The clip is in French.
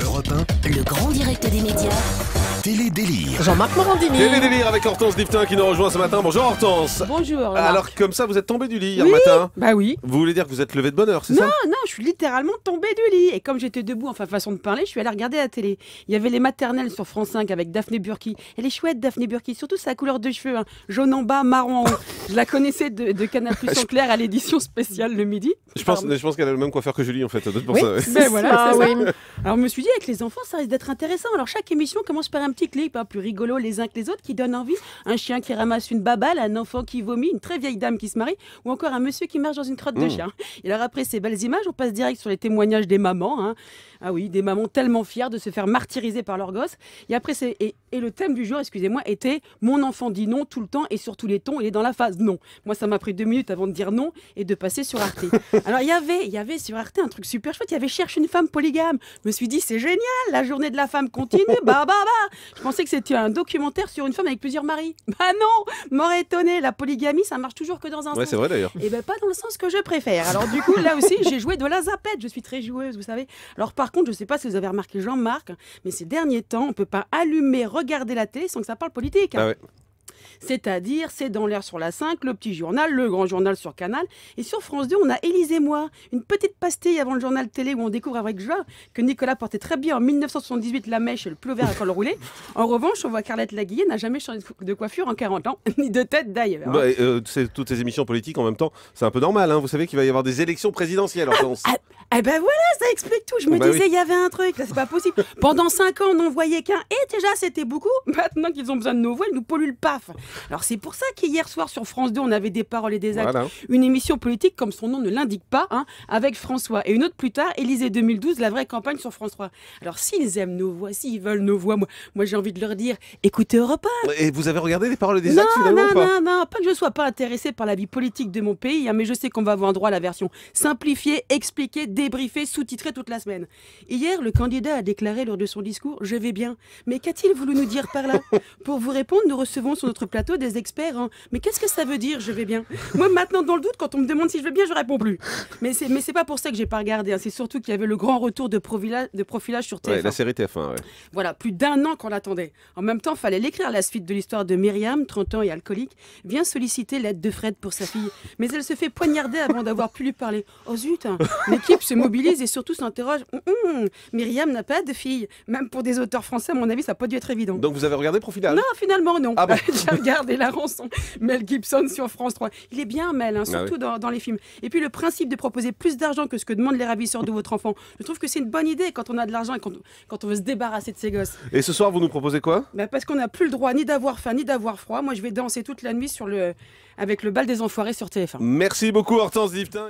Europe 1, Le grand direct des médias. Télé-délire. Jean-Marc Morandini. Télé-délire avec Hortense Liftin qui nous rejoint ce matin. Bonjour Hortense. Bonjour. Jean-Marc. Alors comme ça, vous êtes tombé du lit hier Oui, matin. Bah oui. Vous voulez dire que vous êtes levé de bonne heure, c'est Non, ça? non, je suis littéralement tombée du lit. Et comme j'étais debout, enfin façon de parler, je suis allée regarder la télé. Il y avait les maternelles sur France 5 avec Daphné Burki. Elle est chouette, Daphné Burki. Surtout sa couleur de cheveux, hein. Jaune en bas, marron en haut. Je la connaissais de Canal Plus en clair à l'édition spéciale le midi. Je pense qu'elle a le même coiffeur que Julie en fait. Peut-être pour Oui, ça. Ouais. ben voilà, c'est ça. oui. Alors je me suis dit, avec les enfants, ça risque d'être intéressant. Alors chaque émission commence par un petit clip, hein, plus rigolo les uns que les autres, qui donne envie. Un chien qui ramasse une baballe, un enfant qui vomit, une très vieille dame qui se marie, ou encore un monsieur qui marche dans une crotte de chien. Et alors après ces belles images, on passe direct sur les témoignages des mamans. Hein. Ah oui, des mamans tellement fières de se faire martyriser par leur gosse. Et après, et le thème du jour, excusez-moi, était « Mon enfant dit non tout le temps et sur tous les tons, il est dans la phase non ». Moi, ça m'a pris 2 minutes avant de dire non et de passer sur Arte. Alors, il y avait sur Arte un truc super chouette. Il y avait « Cherche une femme polygame ». Je me suis dit, c'est génial, la journée de la femme continue. Bah. Je pensais que c'était un documentaire sur une femme avec plusieurs maris. Bah non, m'aurait étonné. La polygamie, ça marche toujours que dans un Ouais, sens. c'est vrai d'ailleurs. Et ben pas dans le sens que je préfère. Alors du coup, là aussi, j'ai joué de la zapette. Je suis très joueuse, vous savez. Alors par contre, je sais pas si vous avez remarqué Jean-Marc, mais ces derniers temps, on peut pas allumer, regarder la télé sans que ça parle politique. Hein. Ah ouais. C'est-à-dire, c'est dans l'air sur la 5, le petit journal, le grand journal sur Canal. Et sur France 2, on a Élise et moi, une petite pastille avant le journal télé où on découvre avec joie que Nicolas portait très bien en 1978 la mèche et le pull vert à col roulé. En revanche, on voit qu'Arlette Laguillet n'a jamais changé de coiffure en 40 ans, ni de tête d'ailleurs. Bah, toutes ces émissions politiques en même temps, c'est un peu normal. Hein. Vous savez qu'il va y avoir des élections présidentielles, Hortense. Eh ben voilà, ça explique tout. Je me Bah disais, oui. il y avait un truc, là, c'est pas possible. Pendant 5 ans, on n'en voyait qu'un, et déjà, c'était beaucoup. Maintenant qu'ils ont besoin de nos voix, ils nous polluent le paf. Alors, c'est pour ça qu'hier soir, sur France 2, on avait des paroles et des actes. Voilà. Une émission politique, comme son nom ne l'indique pas, hein, avec François. Et une autre plus tard, Élysée 2012, la vraie campagne sur France 3. Alors, s'ils aiment nos voix, s'ils veulent nos voix, moi j'ai envie de leur dire, écoutez Europe 1. Et vous avez regardé les paroles des actes finalement ou pas? Non, pas que je sois pas intéressée par la vie politique de mon pays, hein, mais je sais qu'on va avoir droit à la version simplifiée, expliquée, débriefée, sous-titrée toute la semaine. Hier, le candidat a déclaré lors de son discours « Je vais bien ». Mais qu'a-t-il voulu nous dire par là? Pour vous répondre, nous recevons sur notre plateau des experts. Hein. Mais qu'est-ce que ça veut dire « Je vais bien » Moi, maintenant, dans le doute, quand on me demande si je vais bien, je réponds plus. Mais c'est pas pour ça que j'ai pas regardé. Hein. C'est surtout qu'il y avait le grand retour de profilage sur TF1. Ouais, la série TF1, ouais. Voilà, plus d'1 an qu'on l'attendait. En même temps, fallait l'écrire, la suite de l'histoire de Myriam, 30 ans et alcoolique, vient solliciter l'aide de Fred pour sa fille. Mais elle se fait poignarder avant d'avoir pu lui parler. Oh zut, hein. L'équipe se mobilise et surtout s'interroge. Myriam n'a pas de fille. Même pour des auteurs français, à mon avis, ça n'a pas dû être évident. Donc vous avez regardé Profilage? Non, finalement, non. Ah bon. J'ai regardé La Rançon, Mel Gibson sur France 3. Il est bien, Mel, hein, surtout oui. dans les films. Et puis le principe de proposer plus d'argent que ce que demandent les ravisseurs de votre enfant, je trouve que c'est une bonne idée quand on a de l'argent et quand on veut se débarrasser de ses gosses. Et ce soir, vous nous proposez quoi? Bah parce qu'on n'a plus le droit ni d'avoir faim ni d'avoir froid. Moi, je vais danser toute la nuit avec le bal des enfoirés sur TF1. Merci beaucoup Hortense Liftin.